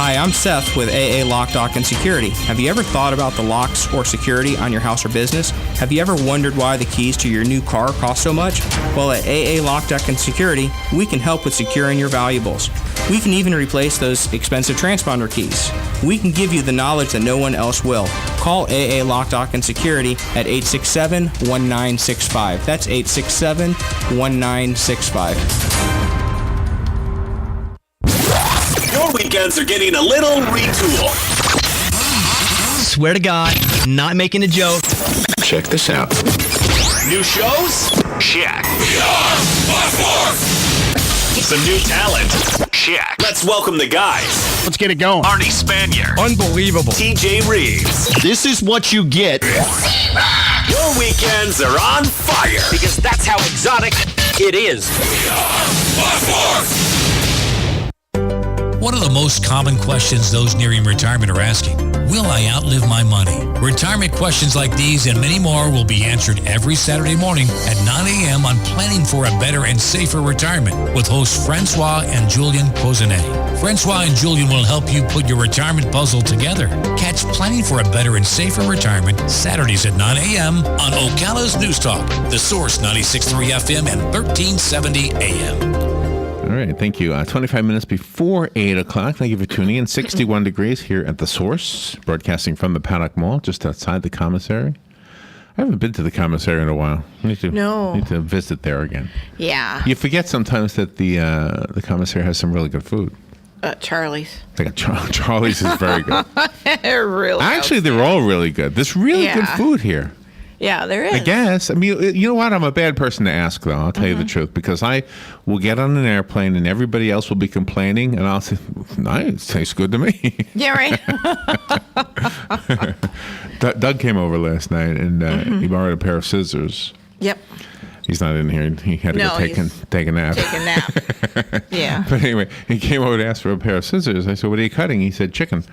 Hi, I'm Seth with AA Lock, Dock, and Security. Have you ever thought about the locks or security on your house or business? Have you ever wondered why the keys to your new car cost so much? Well, at AA Lock, Dock, and Security, we can help with securing your valuables. We can even replace those expensive transponder keys. We can give you the knowledge that no one else will. Call AA Lock, Dock, and Security at 867-1965. That's 867-1965. Your weekends are getting a little retool. Swear to God, not making a joke. Check this out. New shows? Check. Some new talent? Check. Let's welcome the guys. Let's get it going. Arnie Spanier. Unbelievable. TJ Reeves. This is what you get. Your weekends are on fire. Because that's how exotic it is. One of the most common questions those nearing retirement are asking, will I outlive my money? Retirement questions like these and many more will be answered every Saturday morning at 9 a.m. on Planning for a Better and Safer Retirement with hosts Francois and Julian Pozenet. Francois and Julian will help you put your retirement puzzle together. Catch Planning for a Better and Safer Retirement Saturdays at 9 a.m. on Ocala's News Talk, The Source 96.3 FM and 1370 AM. All right, thank you. 25 minutes before 8 o'clock. Thank you for tuning in. 61 degrees here at The Source, broadcasting from the Paddock Mall, just outside the commissary. I haven't been to the commissary in a while. Need to visit there again. Yeah. You forget sometimes that the commissary has some really good food. Charlie's. Like Charlie's is very good. Really. Actually, they're all really good. There's really good food here. Yeah, there is. I guess. I mean, you know what? I'm a bad person to ask, though. I'll tell you the truth. Because I will get on an airplane and everybody else will be complaining. And I'll say, nice, tastes good to me. Yeah, right. Doug came over last night and he borrowed a pair of scissors. Yep. He's not in here. He had to go take a nap. Take a nap. Yeah. But anyway, he came over to ask for a pair of scissors. I said, what are you cutting? He said, chicken.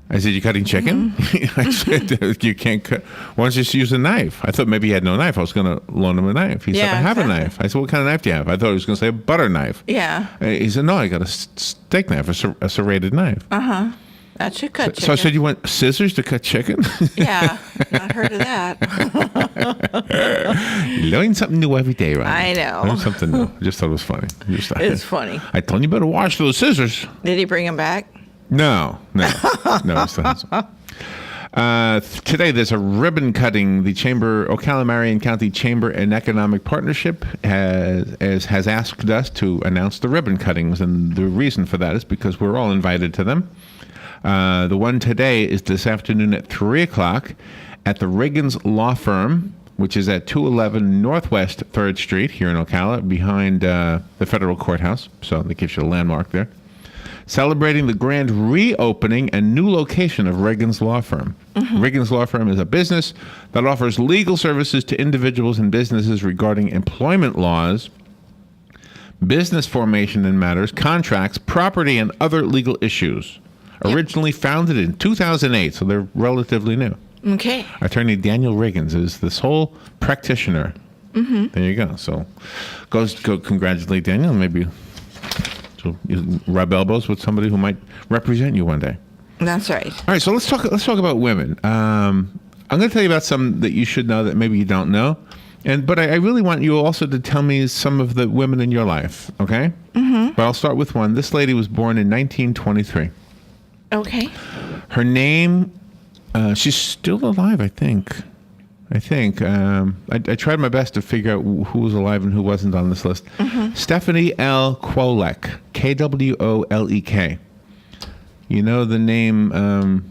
I said, you cutting chicken? I said, you can't cut. Why don't you just use a knife? I thought maybe he had no knife. I was going to loan him a knife. He said, I have a knife. I said, what kind of knife do you have? I thought he was going to say a butter knife. Yeah. He said, no, I got a steak knife, a serrated knife. Uh-huh. That should cut chicken. So I said, you want scissors to cut chicken? Yeah. Not heard of that. Learning something new every day, right? I know. Learn something new. I just thought it was funny. It's funny. I told you better wash those scissors. Did he bring them back? No. He still hasn't. Today, there's a ribbon cutting. The Ocala Marion County Chamber and Economic Partnership has asked us to announce the ribbon cuttings, and the reason for that is because we're all invited to them. The one today is this afternoon at 3 o'clock at the Riggins Law Firm, which is at 211 Northwest 3rd Street here in Ocala, behind the federal courthouse. So that gives you a landmark there. Celebrating the grand reopening and new location of Riggins Law Firm. Riggins Law Firm is a business that offers legal services to individuals and businesses regarding employment laws, business formation and matters, contracts, property, and other legal issues. Yep. Originally founded in 2008, so they're relatively new. Okay. Attorney Daniel Riggins is the sole practitioner. There you go. So go congratulate Daniel. Maybe you rub elbows with somebody who might represent you one day. That's right. All right, so let's talk about women. I'm going to tell you about some that you should know that maybe you don't know, but I really want you also to tell me some of the women in your life. Okay. But I'll start with one. This lady was born in 1923. Okay. Her name, she's still alive, I think. I tried my best to figure out who was alive and who wasn't on this list. Stephanie L. Kwolek, Kwolek. You know the name, let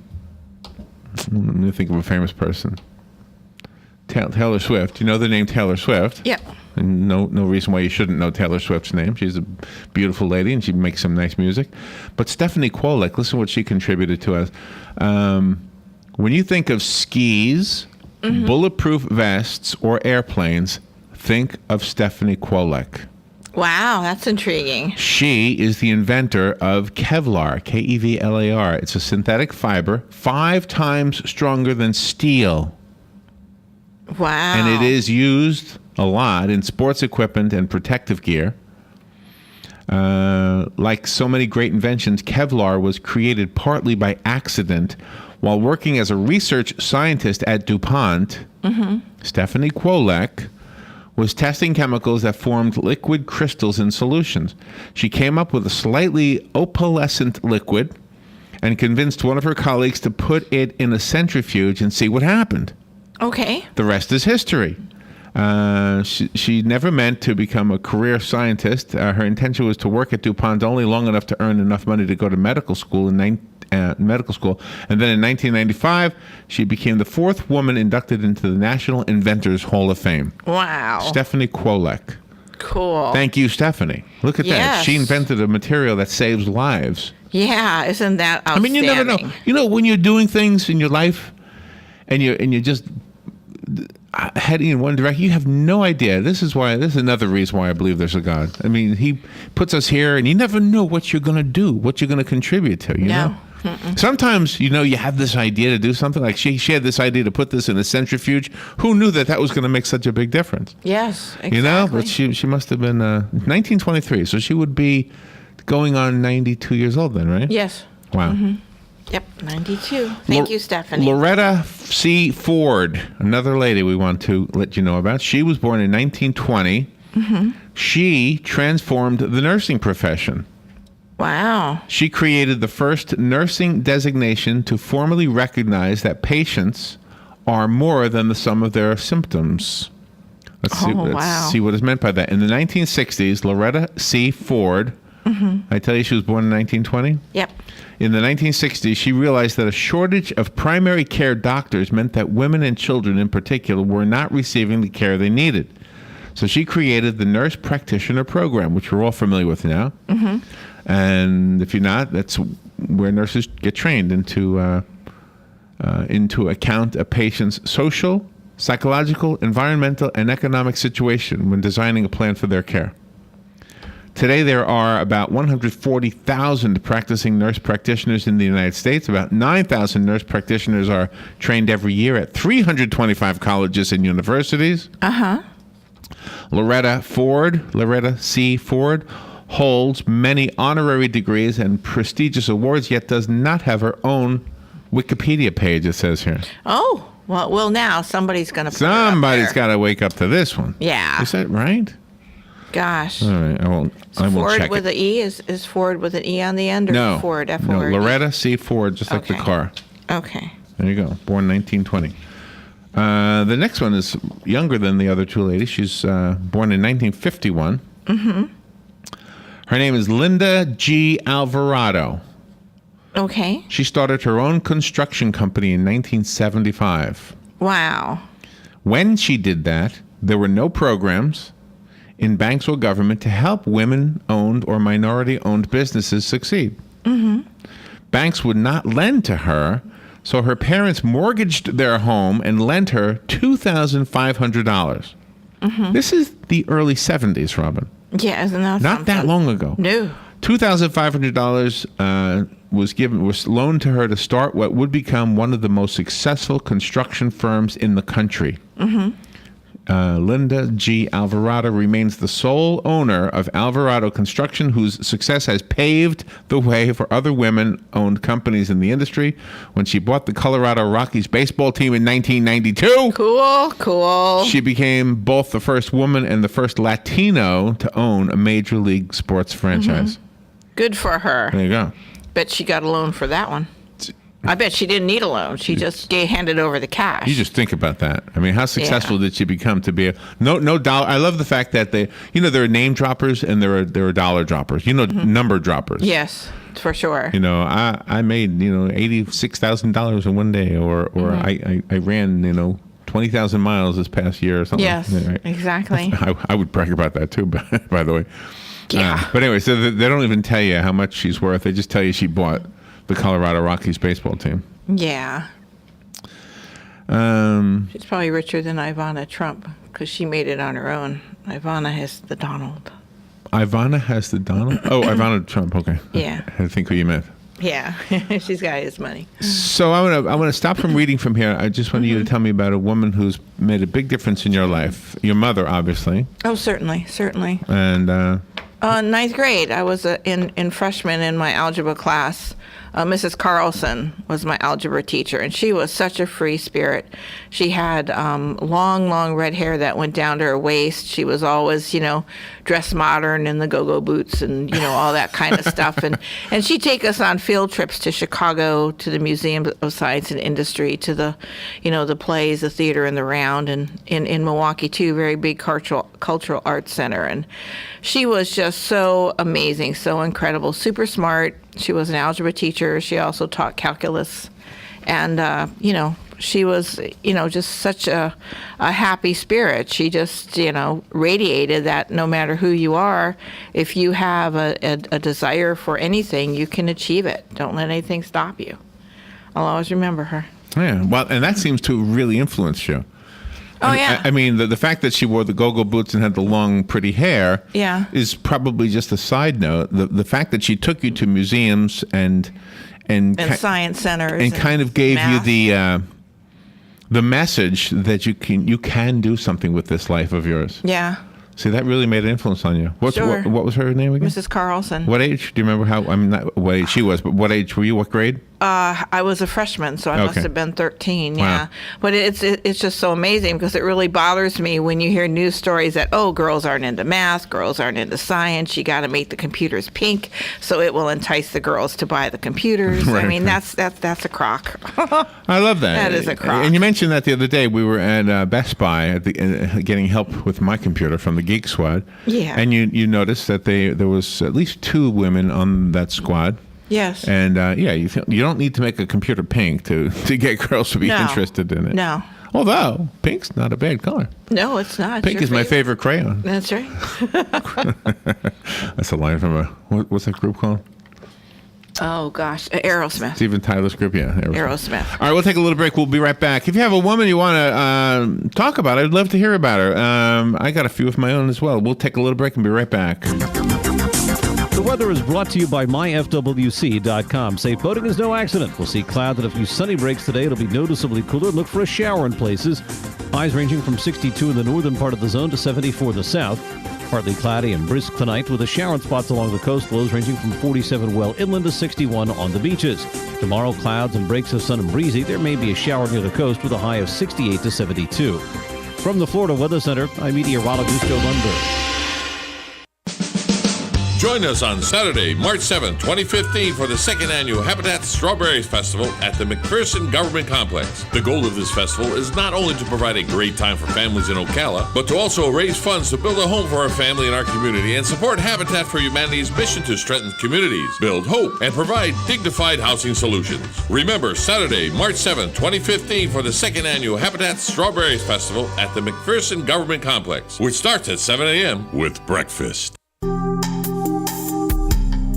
me think of a famous person. Taylor Swift. You know the name Taylor Swift? Yeah. And no reason why you shouldn't know Taylor Swift's name. She's a beautiful lady and she makes some nice music. But Stephanie Kwolek, listen to what she contributed to us. When you think of skis, bulletproof vests, or airplanes, think of Stephanie Kwolek. Wow, that's intriguing. She is the inventor of Kevlar, Kevlar. It's a synthetic fiber 5 times stronger than steel. Wow. And it is used a lot in sports equipment and protective gear. Like so many great inventions, Kevlar was created partly by accident. While working as a research scientist at DuPont, Stephanie Kwolek was testing chemicals that formed liquid crystals in solutions. She came up with a slightly opalescent liquid and convinced one of her colleagues to put it in a centrifuge and see what happened. Okay. The rest is history. She never meant to become a career scientist. Her intention was to work at DuPont only long enough to earn enough money to go to medical school. And then in 1995, she became the fourth woman inducted into the National Inventors Hall of Fame. Wow. Stephanie Kwolek. Cool. Thank you, Stephanie. Look at that. Yes. She invented a material that saves lives. Yeah, isn't that I outstanding? mean, you never know. You know, when you're doing things in your life and you're just heading in one direction, you have no idea. This is another reason why I believe there's a God. I mean, he puts us here and you never know what you're going to do, what you're going to contribute to, you know? Sometimes, you have this idea to do something. Like she had this idea to put this in a centrifuge. Who knew that was going to make such a big difference? Yes, exactly. But she must have been 1923, so she would be going on 92 years old then, right? Yes. Wow. Yep, 92. Thank you, Stephanie. Loretta C. Ford, another lady we want to let you know about. She was born in 1920. She transformed the nursing profession. Wow. She created the first nursing designation to formally recognize that patients are more than the sum of their symptoms. Let's see what is meant by that. In the 1960s, Loretta C. Ford, I tell you she was born in 1920? Yep. In the 1960s, she realized that a shortage of primary care doctors meant that women and children in particular were not receiving the care they needed. So she created the Nurse Practitioner Program, which we're all familiar with now. And if you're not, that's where nurses get trained into account a patient's social, psychological, environmental, and economic situation when designing a plan for their care. Today, there are about 140,000 practicing nurse practitioners in the United States. About 9,000 nurse practitioners are trained every year at 325 colleges and universities. Loretta C. Ford, holds many honorary degrees and prestigious awards, yet does not have her own Wikipedia page, it says here. Oh, well now somebody's going to Somebody's got to wake up to this one. Yeah. Is that right? Gosh. All right, I won't Ford check with it. an E? Is Ford with an E on the end or No. Ford, No, F-O-R-D? Loretta C. Ford, just like the Okay. car. Okay. There you go. Born 1920. The next one is younger than the other two ladies. She's born in 1951. Her name is Linda G. Alvarado. Okay. She started her own construction company in 1975. Wow. When she did that, there were no programs in banks or government to help women-owned or minority-owned businesses succeed. Banks would not lend to her, so her parents mortgaged their home and lent her $2,500. This is the early 70s, Robin. Yeah, isn't that Not that long ago. No. $2,500 was loaned to her to start what would become one of the most successful construction firms in the country. Linda G. Alvarado remains the sole owner of Alvarado Construction, whose success has paved the way for other women-owned companies in the industry. When she bought the Colorado Rockies baseball team in 1992, Cool. she became both the first woman and the first Latino to own a major league sports franchise. Good for her. There you go. Bet she got a loan for that one. I bet she didn't need a loan. She just handed over the cash. You just think about that. I mean, how successful did she become to be no dollar? I love the fact that there are name droppers and there are dollar droppers. Number droppers. Yes, for sure. I made $86,000 in one day, or I ran 20,000 miles this past year or something. Yes, Right. exactly. I would brag about that too, by the way. Yeah. But anyway, so they don't even tell you how much she's worth. They just tell you she bought the Colorado Rockies baseball team. Yeah. She's probably richer than Ivana Trump because she made it on her own. Ivana has the Donald. Ivana has the Donald? Oh, Ivana Trump. Okay. Yeah. I think who you meant. Yeah. She's got his money. So I'm gonna stop from reading from here. I just wanted you to tell me about a woman who's made a big difference in your life. Your mother, obviously. Oh, certainly. And Ninth grade. I was in freshman in my algebra class. Mrs. Carlson was my algebra teacher, and she was such a free spirit. She had long red hair that went down to her waist. She was always, dressed modern in the go-go boots and, all that kind of stuff. And she'd take us on field trips to Chicago, to the Museum of Science and Industry, to the, the plays, the theater, and the Round, and in Milwaukee, too, very big cultural arts center. And she was just so amazing, so incredible, super smart. She was an algebra teacher. She also taught calculus. And, she was, just such a happy spirit. She just, radiated that no matter who you are, if you have a desire for anything, you can achieve it. Don't let anything stop you. I'll always remember her. Yeah, well, and that seems to really influence you. I mean, the fact that she wore the go-go boots and had the long, pretty hair is probably just a side note. The fact that she took you to museums and science centers and kind of gave math. you the message that you can do something with this life of yours. Yeah. See, that really made an influence on you. Sure. What was her name again? Mrs. Carlson. What age? Do you remember how? I mean, not what age she was, but what age were you? What grade? I was a freshman, so I must have been 13. Yeah, Wow. But it's just so amazing because it really bothers me when you hear news stories that girls aren't into math, girls aren't into science. You got to make the computers pink so it will entice the girls to buy the computers. Right. I mean, that's a crock. I love that. That is a crock. And you mentioned that the other day. We were at Best Buy getting help with my computer from the Geek Squad. Yeah. And you noticed that there was at least 2 women on that squad. Yes. And you don't need to make a computer pink to get girls to be interested in it. No. Although pink's not a bad color. No, it's not. Pink is my favorite crayon. That's right. That's a line from what's that group called? Oh gosh, Aerosmith. Steven Tyler's group, yeah. Aerosmith. All right, we'll take a little break. We'll be right back. If you have a woman you want to talk about, I'd love to hear about her. I got a few of my own as well. We'll take a little break and be right back. The weather is brought to you by myfwc.com. Safe boating is no accident. We'll see clouds and a few sunny breaks today. It'll be noticeably cooler. Look for a shower in places. Highs ranging from 62 in the northern part of the zone to 74 in the south. Partly cloudy and brisk tonight with a shower in spots along the coast. Lows ranging from 47 well inland to 61 on the beaches. Tomorrow, clouds and breaks of sun and breezy. There may be a shower near the coast with a high of 68 to 72. From the Florida Weather Center, I'm meteorologist Joe Lundberg. Join us on Saturday, March 7, 2015 for the second annual Habitat Strawberries Festival at the McPherson Government Complex. The goal of this festival is not only to provide a great time for families in Ocala, but to also raise funds to build a home for our family in our community and support Habitat for Humanity's mission to strengthen communities, build hope, and provide dignified housing solutions. Remember, Saturday, March 7, 2015 for the second annual Habitat Strawberries Festival at the McPherson Government Complex, which starts at 7 a.m. with breakfast.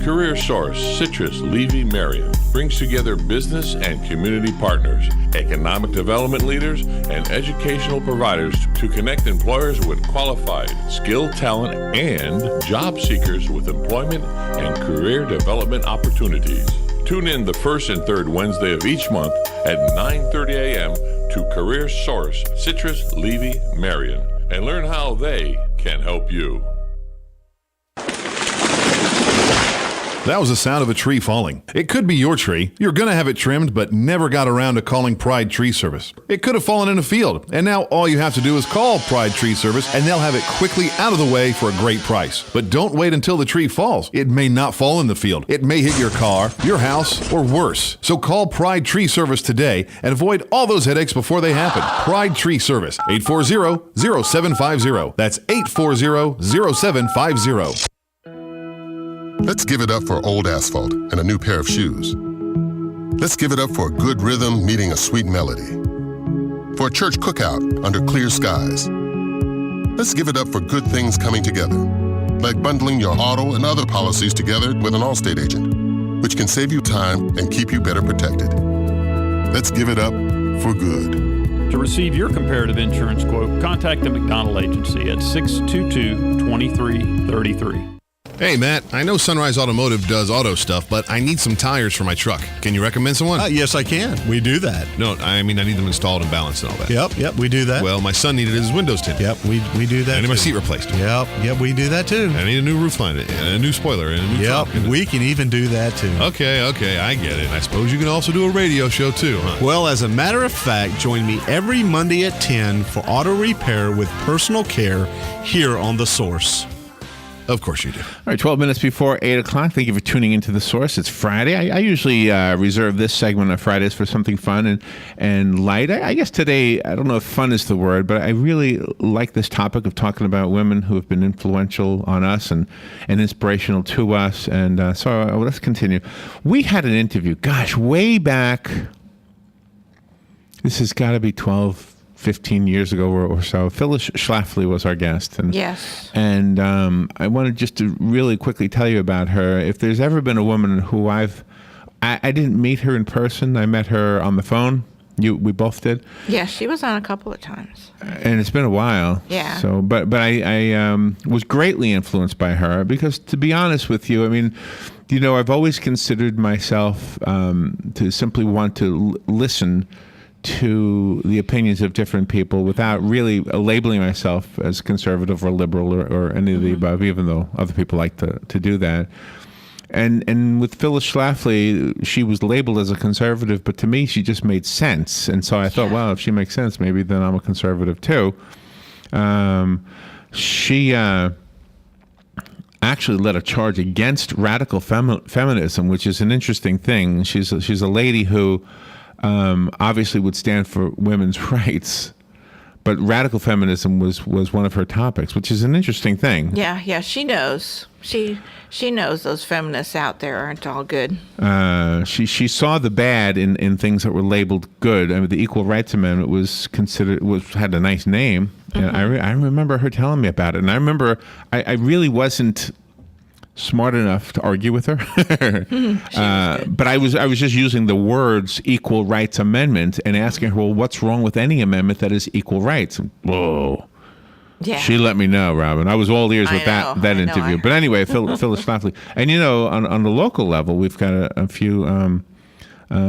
Career Source Citrus Levy Marion brings together business and community partners, economic development leaders, and educational providers to connect employers with qualified, skilled talent and job seekers with employment and career development opportunities. Tune in the first and third Wednesday of each month at 9:30 a.m. to Career Source Citrus Levy Marion and learn how they can help you. That was the sound of a tree falling. It could be your tree. You're going to have it trimmed, but never got around to calling Pride Tree Service. It could have fallen in a field, and now all you have to do is call Pride Tree Service, and they'll have it quickly out of the way for a great price. But don't wait until the tree falls. It may not fall in the field. It may hit your car, your house, or worse. So call Pride Tree Service today and avoid all those headaches before they happen. Pride Tree Service, 840-0750. That's 840-0750. Let's give it up for old asphalt and a new pair of shoes. Let's give it up for a good rhythm meeting a sweet melody. For a church cookout under clear skies. Let's give it up for good things coming together, like bundling your auto and other policies together with an Allstate agent, which can save you time and keep you better protected. Let's give it up for good. To receive your comparative insurance quote, contact the McDonald Agency at 622-2333. Hey, Matt, I know Sunrise Automotive does auto stuff, but I need some tires for my truck. Can you recommend someone? Yes, I can. We do that. No, I mean I need them installed and balanced and all that. Yep, we do that. Well, my son needed his windows tinted. Yep, we do that. I need my seat replaced. Yep, we do that too. I need a new roof line, and a new spoiler, and a new Yep, trunk. we can even do that too. Okay, I get it. I suppose you can also do a radio show too, huh? Well, as a matter of fact, join me every Monday at 10 for auto repair with personal care here on The Source. Of course you do. All right, 12 minutes before 8 o'clock. Thank you for tuning into The Source. It's Friday. I usually reserve this segment on Fridays for something fun and light. I guess today, I don't know if fun is the word, but I really like this topic of talking about women who have been influential on us and inspirational to us. And so let's continue. We had an interview, gosh, way back. This has got to be 15 years ago or so. Phyllis Schlafly was our guest. And, yes. And I wanted just to really quickly tell you about her. If there's ever been a woman who I didn't meet her in person. I met her on the phone. We both did. Yeah, she was on a couple of times. And it's been a while. Yeah. So, but I was greatly influenced by her because, to be honest with you, I mean, I've always considered myself to simply want to listen to the opinions of different people without really labeling myself as conservative or liberal or any of the above, even though other people like to do that. And with Phyllis Schlafly, she was labeled as a conservative, but to me, she just made sense. And so I thought, well, if she makes sense, maybe then I'm a conservative too. She actually led a charge against radical feminism, which is an interesting thing. She's a lady who obviously would stand for women's rights, but radical feminism was one of her topics, which is an interesting thing. Yeah, she knows. She knows those feminists out there aren't all good. She saw the bad in things that were labeled good. I mean, the Equal Rights Amendment had a nice name, and I remember her telling me about it. And I remember I really wasn't smart enough to argue with her, but I was just using the words "Equal Rights Amendment" and asking her, "Well, what's wrong with any amendment that is equal rights?" Whoa. Yeah. She let me know, Robin. I was all ears with that interview. But anyway, Phyllis Schlafly. And on the local level, we've got a few.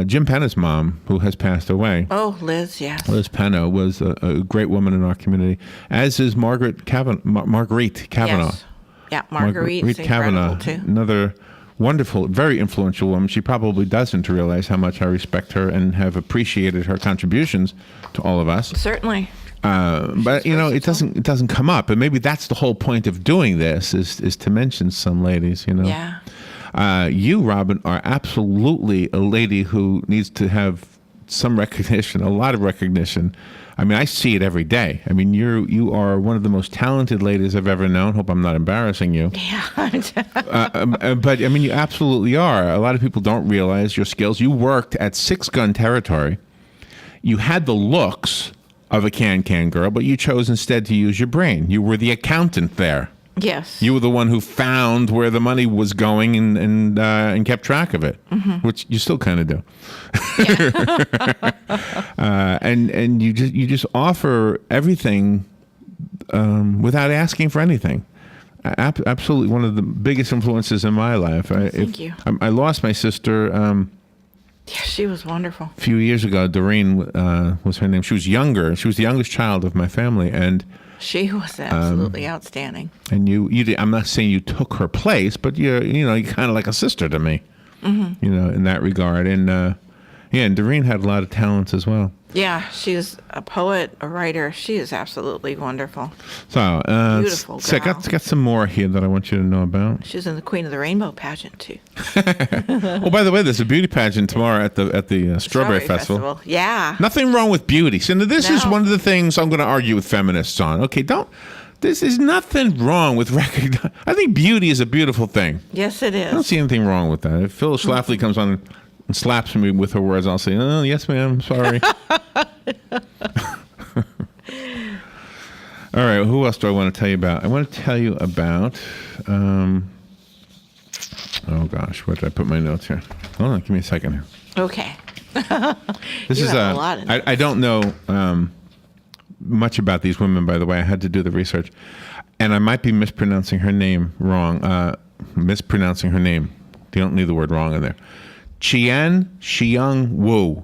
Jim Penna's mom, who has passed away. Oh, Liz, yes. Liz Penna was a great woman in our community, as is Marguerite Kavanaugh. Yes. Yeah, Marguerite Kavanaugh, too. Another wonderful, very influential woman. She probably doesn't realize how much I respect her and have appreciated her contributions to all of us. Certainly. But it doesn't come up, and maybe that's the whole point of doing this is to mention some ladies. Yeah. You, Robin, are absolutely a lady who needs to have some recognition, a lot of recognition. I mean, I see it every day. I mean, you are one of the most talented ladies I've ever known. Hope I'm not embarrassing you. Yeah. But I mean, you absolutely are. A lot of people don't realize your skills. You worked at 6 Gun Territory. You had the looks of a can girl, but you chose instead to use your brain. You were the accountant there. Yes. You were the one who found where the money was going and kept track of it, which you still kind of do. Yeah. And you just offer everything without asking for anything. Absolutely, one of the biggest influences in my life. Thank you. I lost my sister. Yeah, she was wonderful. A few years ago, Doreen was her name. She was younger. She was the youngest child of my family, and she was absolutely outstanding. And you did, I'm not saying you took her place, but you're kind of like a sister to me, in that regard. And and Doreen had a lot of talents as well. Yeah, she's a poet, a writer. She is absolutely wonderful. So, beautiful girl. So I got some more here that I want you to know about. She's in the Queen of the Rainbow pageant too. Oh, by the way, there's a beauty pageant tomorrow at the Strawberry Festival. Yeah. Nothing wrong with beauty. So this is one of the things I'm going to argue with feminists on. Okay, this is nothing wrong with recognize. I think beauty is a beautiful thing. Yes, it is. I don't see anything wrong with that. If Phyllis Schlafly comes on and slaps me with her words, I'll say, "Oh, yes, ma'am. Sorry." All right. Who else do I want to tell you about? I want to tell you about. Oh gosh, where did I put my notes here? Hold on, give me a second here. Okay. This is a lot of I don't know much about these women, by the way. I had to do the research, and I might be mispronouncing her name wrong. mispronouncing her name. You don't need the word wrong in there. Qian Xiang Wu.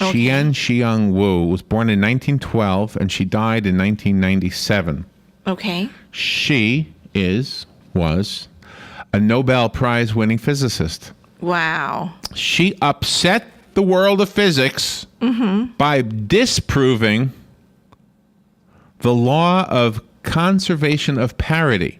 Okay. Qian Xiang Wu was born in 1912 and she died in 1997. Okay. She was a Nobel Prize winning physicist. Wow. She upset the world of physics by disproving the law of conservation of parity.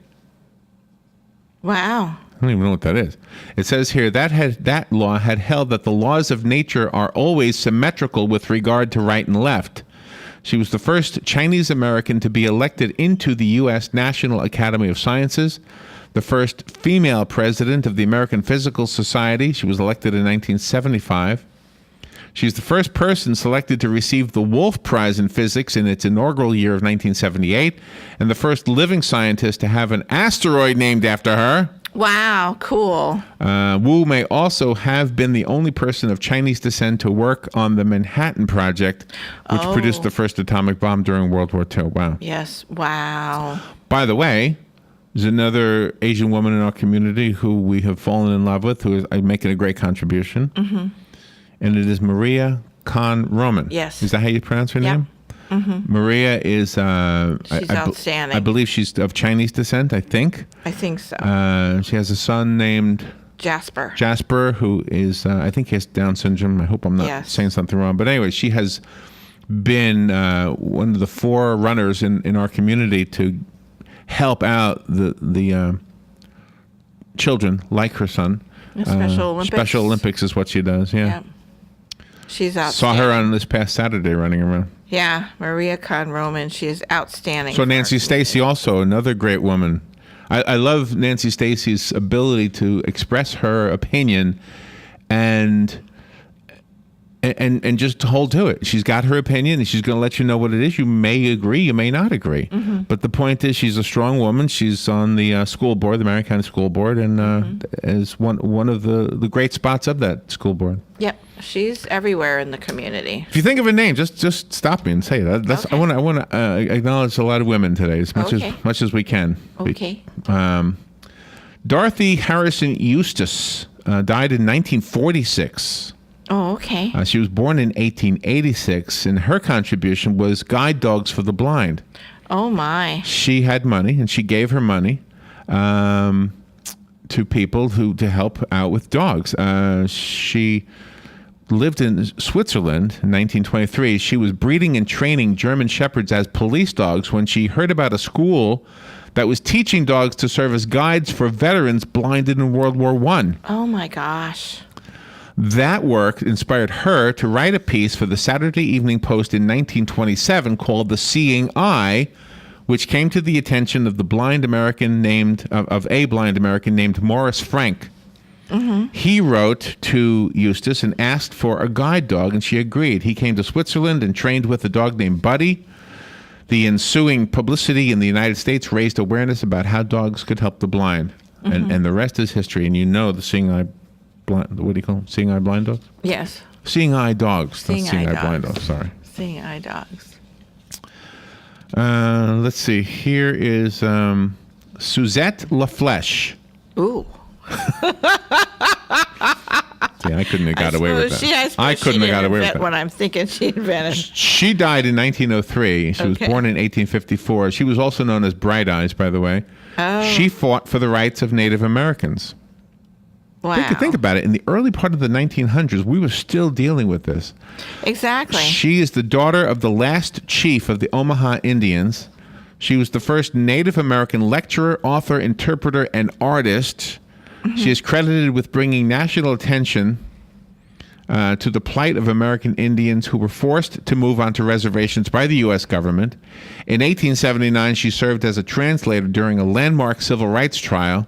Wow. I don't even know what that is. It says here that law had held that the laws of nature are always symmetrical with regard to right and left. She was the first Chinese American to be elected into the U.S. National Academy of Sciences, the first female president of the American Physical Society. She was elected in 1975. She's the first person selected to receive the Wolf Prize in Physics in its inaugural year of 1978, and the first living scientist to have an asteroid named after her. Wow, cool. Wu may also have been the only person of Chinese descent to work on the Manhattan Project, which produced the first atomic bomb during World War II. Wow. Yes, wow. By the way, there's another Asian woman in our community who we have fallen in love with, who is making a great contribution. Mm-hmm. And it is Maria Kahn Roman. Yes. Is that how you pronounce her name? Mm-hmm. Maria is... she's outstanding. I believe she's of Chinese descent, I think. I think so. She has a son named... Jasper, who is... I think he has Down syndrome. I hope I'm not saying something wrong. But anyway, she has been one of the forerunners in our community to help out the children like her son. Special Olympics. Special Olympics is what she does, yeah. She's outstanding. Saw her on this past Saturday running around. Yeah, Maria Kahn Roman. She is outstanding. So Nancy Stacy, also another great woman. I love Nancy Stacy's ability to express her opinion and just to hold to it. She's got her opinion, and she's going to let you know what it is. You may agree, you may not agree. Mm-hmm. But the point is, she's a strong woman. She's on the school board, the Marion County School Board, and is one of the great spots of that school board. Yep, she's everywhere in the community. If you think of a name, just stop me and say it. That's okay. I want to acknowledge a lot of women today, as much as we can. Okay. Dorothy Harrison Eustace died in 1946. Oh, okay. She was born in 1886, and her contribution was guide dogs for the blind. Oh, my. She had money, and she gave her money to people to help out with dogs. She lived in Switzerland in 1923. She was breeding and training German Shepherds as police dogs when she heard about a school that was teaching dogs to serve as guides for veterans blinded in World War I. Oh, my gosh. That work inspired her to write a piece for the Saturday Evening Post in 1927 called The Seeing Eye, which came to the attention of a blind American named Morris Frank. Mm-hmm. He wrote to Eustace and asked for a guide dog, and she agreed. He came to Switzerland and trained with a dog named Buddy. The ensuing publicity in the United States raised awareness about how dogs could help the blind. Mm-hmm. And the rest is history. And you know the Seeing Eye blind, what do you call them? Seeing eye blind dogs? Yes. Seeing eye dogs. Seeing eye blind dogs, sorry. Seeing eye dogs. Let's see. Here is Suzette LaFlèche. Ooh. See, I couldn't have got away with that. I couldn't have got away with that. What I'm thinking she invented. She died in 1903. She was born in 1854. She was also known as Bright Eyes, by the way. Oh. She fought for the rights of Native Americans. Wow. Think about it. In the early part of the 1900s, we were still dealing with this. Exactly. She is the daughter of the last chief of the Omaha Indians. She was the first Native American lecturer, author, interpreter, and artist. Mm-hmm. She is credited with bringing national attention to the plight of American Indians who were forced to move onto reservations by the U.S. government. In 1879, she served as a translator during a landmark civil rights trial,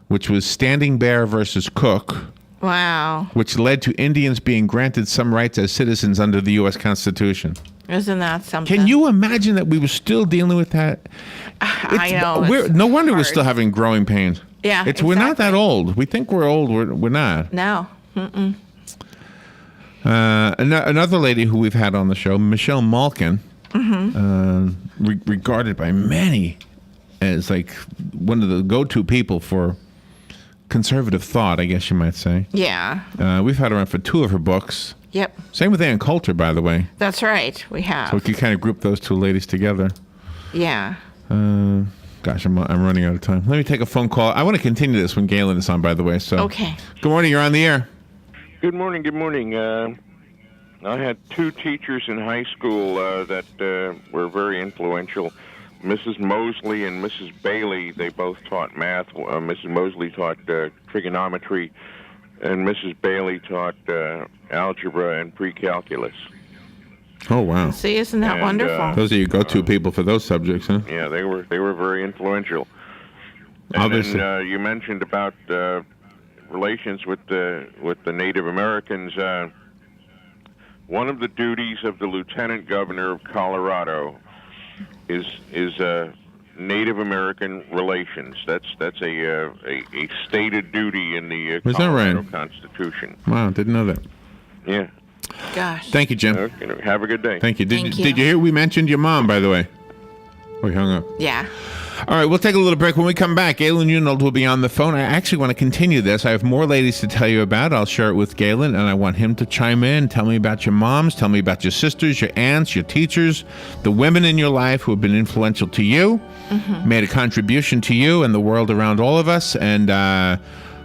which was Standing Bear versus Cook. Wow. Which led to Indians being granted some rights as citizens under the U.S. Constitution. Isn't that something? Can you imagine that we were still dealing with that? I know. No wonder we're still having growing pains. Yeah, We're not that old. We think we're old. We're not. No. Mm-mm. Another lady who we've had on the show, Michelle Malkin, regarded by many as like one of the go-to people for conservative thought, I guess you might say. Yeah. We've had her on for 2 of her books. Yep. Same with Ann Coulter, by the way. That's right. We have. So we could kind of group those 2 ladies together. Yeah. Gosh, I'm running out of time. Let me take a phone call. I want to continue this when Galen is on, by the way. So. Okay. Good morning. You're on the air. Good morning. Good morning. I had 2 teachers in high school that were very influential. Mrs. Mosley and Mrs. Bailey, they both taught math. Mrs. Mosley taught trigonometry, and Mrs. Bailey taught algebra and pre-calculus. Oh, wow. See, isn't that wonderful? Those are your go-to people for those subjects, huh? Yeah, they were very influential. And Obviously. then, you mentioned about relations with the Native Americans. One of the duties of the Lieutenant Governor of Colorado is Native American relations. That's a stated duty in the Colorado Constitution. Wow, didn't know that. Yeah. Gosh. Thank you, Jim. Have a good day. Thank you. Thank you. Did you hear we mentioned your mom, by the way? Oh, he hung up. Yeah. All right, we'll take a little break. When we come back, Galen Unold will be on the phone. I actually want to continue this. I have more ladies to tell you about. I'll share it with Galen, and I want him to chime in. Tell me about your moms. Tell me about your sisters, your aunts, your teachers, the women in your life who have been influential to you, made a contribution to you and the world around all of us, and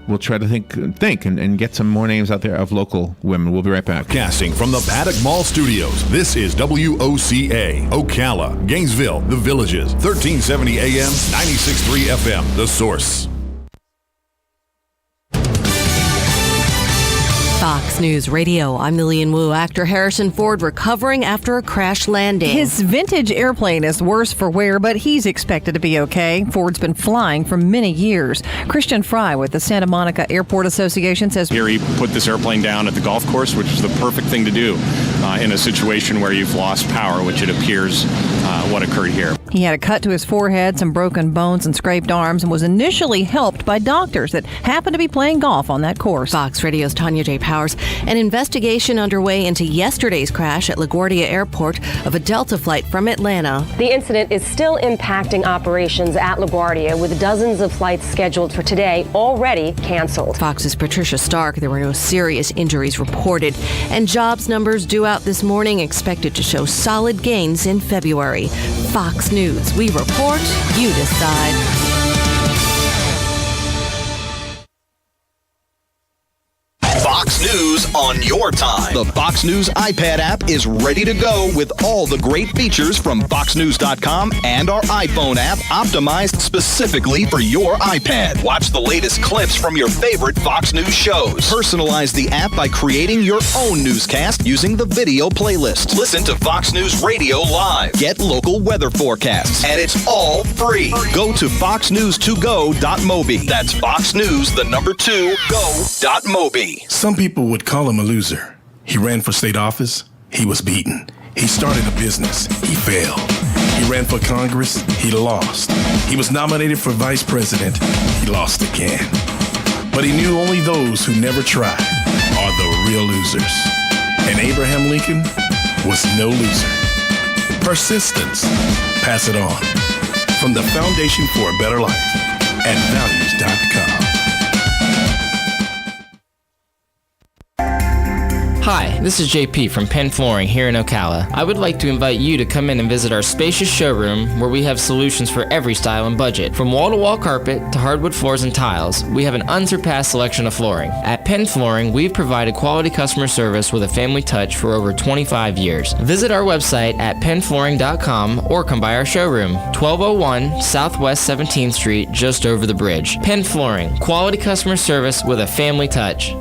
we'll try to think and get some more names out there of local women. We'll be right back. Casting from the Paddock Mall Studios, this is WOCA, Ocala, Gainesville, The Villages, 1370 AM, 96.3 FM, The Source. Fox News Radio. I'm Lillian Wu. Actor Harrison Ford recovering after a crash landing. His vintage airplane is worse for wear, but he's expected to be okay. Ford's been flying for many years. Christian Fry with the Santa Monica Airport Association says here he put this airplane down at the golf course, which is the perfect thing to do in a situation where you've lost power, which it appears what occurred here. He had a cut to his forehead, some broken bones and scraped arms, and was initially helped by doctors that happened to be playing golf on that course. Fox Radio's Tanya J. Powers. An investigation underway into yesterday's crash at LaGuardia Airport of a Delta flight from Atlanta. The incident is still impacting operations at LaGuardia, with dozens of flights scheduled for today already canceled. Fox's Patricia Stark. There were no serious injuries reported. And jobs numbers due out this morning expected to show solid gains in February. Fox News. We report, you decide. Fox News on your time. The Fox News iPad app is ready to go with all the great features from FoxNews.com and our iPhone app optimized specifically for your iPad. Watch the latest clips from your favorite Fox News shows. Personalize the app by creating your own newscast using the video playlist. Listen to Fox News Radio live. Get local weather forecasts. And it's all free. Go to foxnews2go.mobi. That's foxnews2go.mobi. Some people would call him a loser. He ran for state office. He was beaten. He started a business. He failed. He ran for Congress. He lost. He was nominated for vice president. He lost again. But he knew only those who never tried are the real losers. And Abraham Lincoln was no loser. Persistence. Pass it on. From the Foundation for a Better Life at values.com. Hi, this is JP from Penn Flooring here in Ocala. I would like to invite you to come in and visit our spacious showroom where we have solutions for every style and budget. From wall-to-wall carpet to hardwood floors and tiles, we have an unsurpassed selection of flooring. At Penn Flooring, we've provided quality customer service with a family touch for over 25 years. Visit our website at pennflooring.com or come by our showroom, 1201 Southwest 17th Street, just over the bridge. Penn Flooring, quality customer service with a family touch.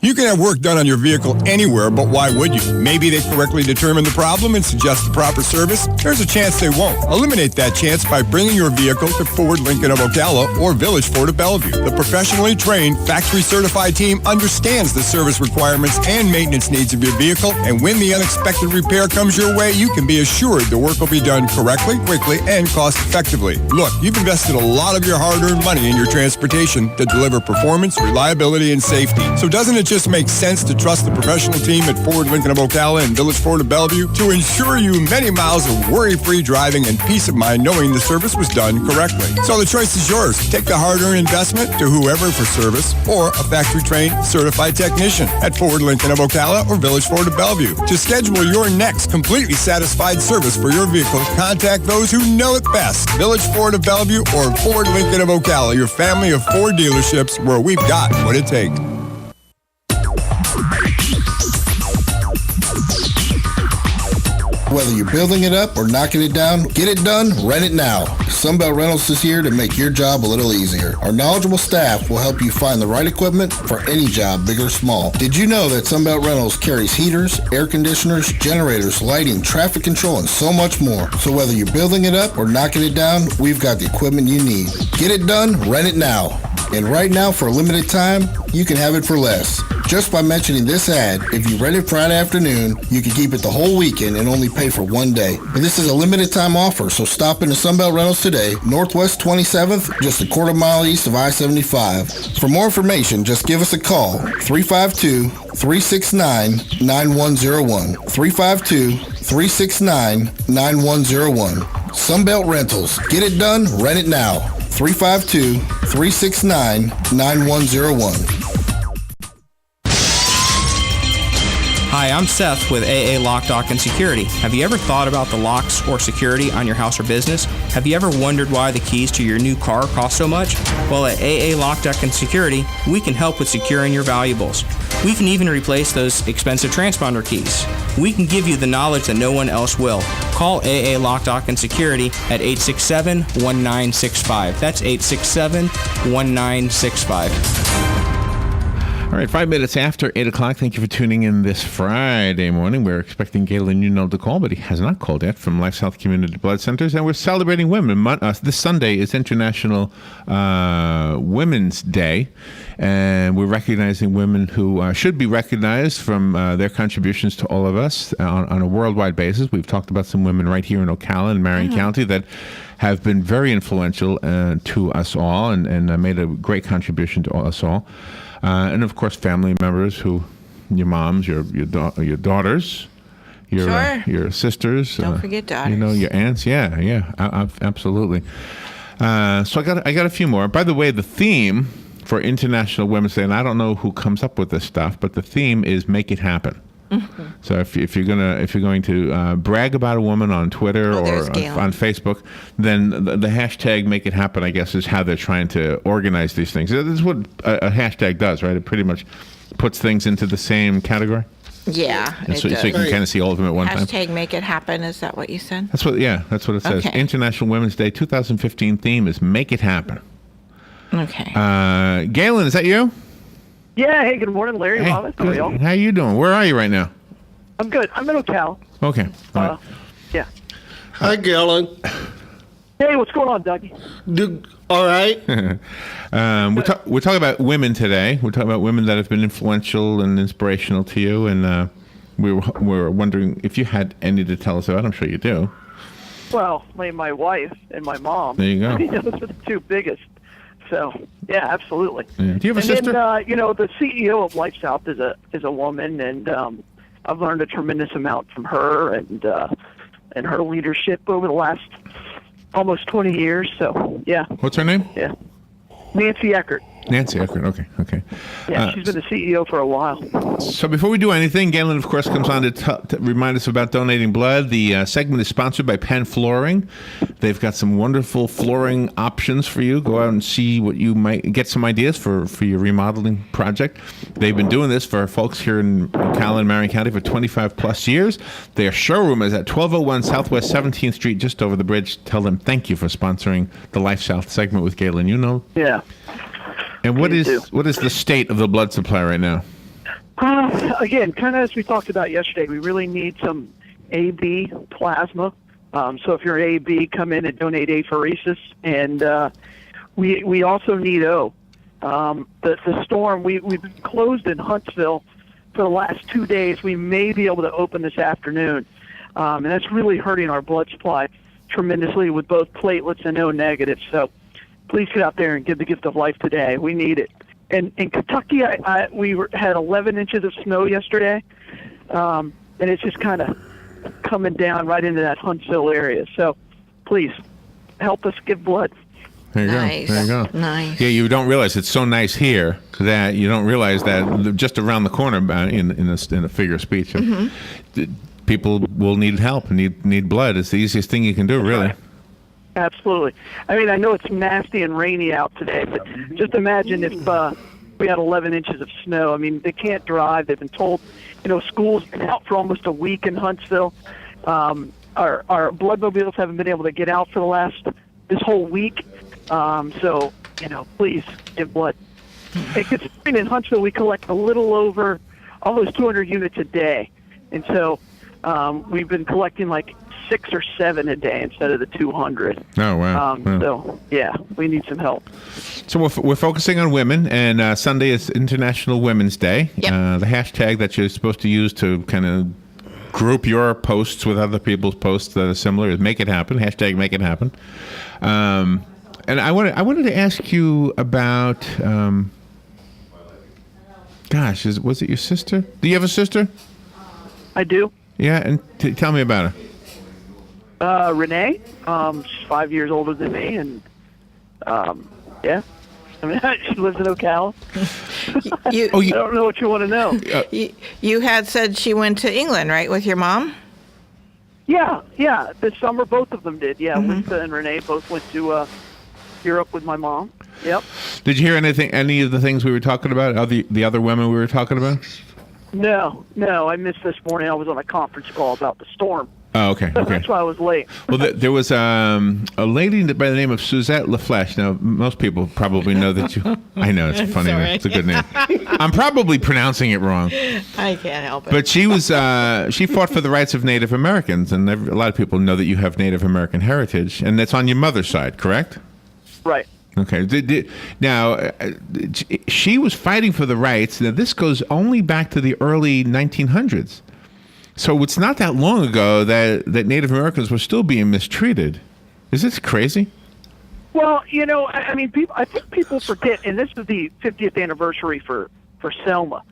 You can have work done on your vehicle anywhere, but why would you? Maybe they correctly determine the problem and suggest the proper service. There's a chance they won't. Eliminate that chance by bringing your vehicle to Ford Lincoln of Ocala or Village Ford of Bellevue. The professionally trained, factory-certified team understands the service requirements and maintenance needs of your vehicle, and when the unexpected repair comes your way, you can be assured the work will be done correctly, quickly, and cost-effectively. Look, you've invested a lot of your hard-earned money in your transportation to deliver performance, reliability, and safety. So doesn't it just makes sense to trust the professional team at Ford Lincoln of Ocala and Village Ford of Bellevue to ensure you many miles of worry-free driving and peace of mind knowing the service was done correctly. So the choice is yours. Take the hard-earned investment to whoever for service or a factory-trained certified technician at Ford Lincoln of Ocala or Village Ford of Bellevue. To schedule your next completely satisfied service for your vehicle, contact those who know it best. Village Ford of Bellevue or Ford Lincoln of Ocala, your family of Ford dealerships where we've got what it takes. Whether you're building it up or knocking it down, get it done, rent it now. Sunbelt Rentals is here to make your job a little easier. Our knowledgeable staff will help you find the right equipment for any job, big or small. Did you know that Sunbelt Rentals carries heaters, air conditioners, generators, lighting, traffic control, and so much more? So whether you're building it up or knocking it down, we've got the equipment you need. Get it done, rent it now. And right now, for a limited time, you can have it for less. Just by mentioning this ad, if you rent it Friday afternoon, you can keep it the whole weekend and only pay for one day. And this is a limited time offer, so stop into Sunbelt Rentals today, Northwest 27th, just a quarter mile east of I-75. For more information, just give us a call, 352-369-9101. 352-369-9101. Sunbelt Rentals. Get it done, rent it now. 352-369-9101. Hi, I'm Seth with AA Lock, Dock, and Security. Have you ever thought about the locks or security on your house or business? Have you ever wondered why the keys to your new car cost so much? Well, at AA Lock, Dock, and Security, we can help with securing your valuables. We can even replace those expensive transponder keys. We can give you the knowledge that no one else will. Call AA Lock, Dock, and Security at 867-1965. That's 867-1965. All right, 5 minutes after 8 o'clock. Thank you for tuning in this Friday morning. We're expecting Galen to call, but he has not called yet, from Life South Community Blood Centers. And we're celebrating women. This Sunday is International Women's Day. And we're recognizing women who should be recognized from their contributions to all of us on a worldwide basis. We've talked about some women right here in Ocala and Marion County that have been very influential to us all and made a great contribution to us all. And of course, family members who, your moms, your daughters, your sisters. Don't forget daughters. Your aunts. Yeah, absolutely. So I got a few more. By the way, the theme for International Women's Day, and I don't know who comes up with this stuff, but the theme is "Make It Happen." Mm-hmm. So if you're going to brag about a woman on Twitter or on Facebook, then the hashtag "Make It Happen," I guess, is how they're trying to organize these things. This is what a hashtag does, right? It pretty much puts things into the same category. Yeah, so you can kind of see all of them at one time. Hashtag "Make It Happen." Is that what you said? That's what it says. Okay. International Women's Day 2015 theme is "Make It Happen." Okay. Galen, is that you? Yeah, hey, good morning, Larry. How are you? How you doing? Where are you right now? I'm good. I'm in Ocala. Okay. All right. Yeah. Hi, Galen. Hey, what's going on, Dougie? All right. We're talking about women today. We're talking about women that have been influential and inspirational to you, and we were wondering if you had any to tell us about. I'm sure you do. Well, my wife and my mom. There you go. Those are the two biggest. So, yeah, absolutely. Yeah. Do you have a sister? And, the CEO of Life South is a woman, and I've learned a tremendous amount from her and her leadership over the last almost 20 years. So, yeah. What's her name? Yeah. Nancy Eckert. Nancy Eckert, okay. Yeah, she's been the CEO for a while. So before we do anything, Galen, of course, comes on to remind us about donating blood. The segment is sponsored by Penn Flooring. They've got some wonderful flooring options for you. Go out and see what you might get some ideas for your remodeling project. They've been doing this for folks here in Ocala and Marion County for 25 plus years. Their showroom is at 1201 Southwest 17th Street, just over the bridge. Tell them thank you for sponsoring the Life South segment with Galen. Yeah. And what is the state of the blood supply right now? Again, kind of as we talked about yesterday, we really need some AB plasma. So if you're AB, come in and donate apheresis. And we also need O. The storm, we've been closed in Huntsville for the last 2 days. We may be able to open this afternoon. And that's really hurting our blood supply tremendously with both platelets and O negative. So please get out there and give the gift of life today. We need it. And in Kentucky, had 11 inches of snow yesterday, and it's just kind of coming down right into that Huntsville area. So please help us give blood. There you Nice. go. There you go. Nice. Yeah, you don't realize it's so nice here that you don't realize that just around the corner in a figure of speech, people will need help and need blood. It's the easiest thing you can do, really. Right. Absolutely. I mean, I know it's nasty and rainy out today, but just imagine if we had 11 inches of snow. I mean, they can't drive. They've been told, school's been out for almost a week in Huntsville. Our bloodmobiles haven't been able to get out for this whole week. So, please give blood. In Huntsville, we collect a little over almost 200 units a day. And so we've been collecting like 6 or 7 a day instead of the 200. Oh, wow. So, yeah, we need some help. So we're focusing on women, and Sunday is International Women's Day. Yep. The hashtag that you're supposed to use to kind of group your posts with other people's posts that are similar is Make It Happen, hashtag Make It Happen. And I wanted to ask you about, was it your sister? Do you have a sister? I do. Yeah, and tell me about her. Renee, she's 5 years older than me, and yeah. I mean, she lives in Ocala. I don't know what you want to know. You had said she went to England, right, with your mom? Yeah. This summer, both of them did. Yeah, Lisa and Renee both went to Europe with my mom. Yep. Did you hear any of the things we were talking about? The other women we were talking about? No. I missed this morning. I was on a conference call about the storm. Oh, okay. That's why I was late. Well, there was a lady by the name of Suzette LaFlèche. Now, most people probably know that you... I know, it's a funny name. It's a good name. I'm probably pronouncing it wrong. I can't help it. But she fought for the rights of Native Americans, and a lot of people know that you have Native American heritage, and that's on your mother's side, correct? Right. Okay. Now, she was fighting for the rights. Now, this goes only back to the early 1900s. So it's not that long ago that Native Americans were still being mistreated. Is this crazy? Well, I mean, I think people forget, and this is the 50th anniversary for Selma,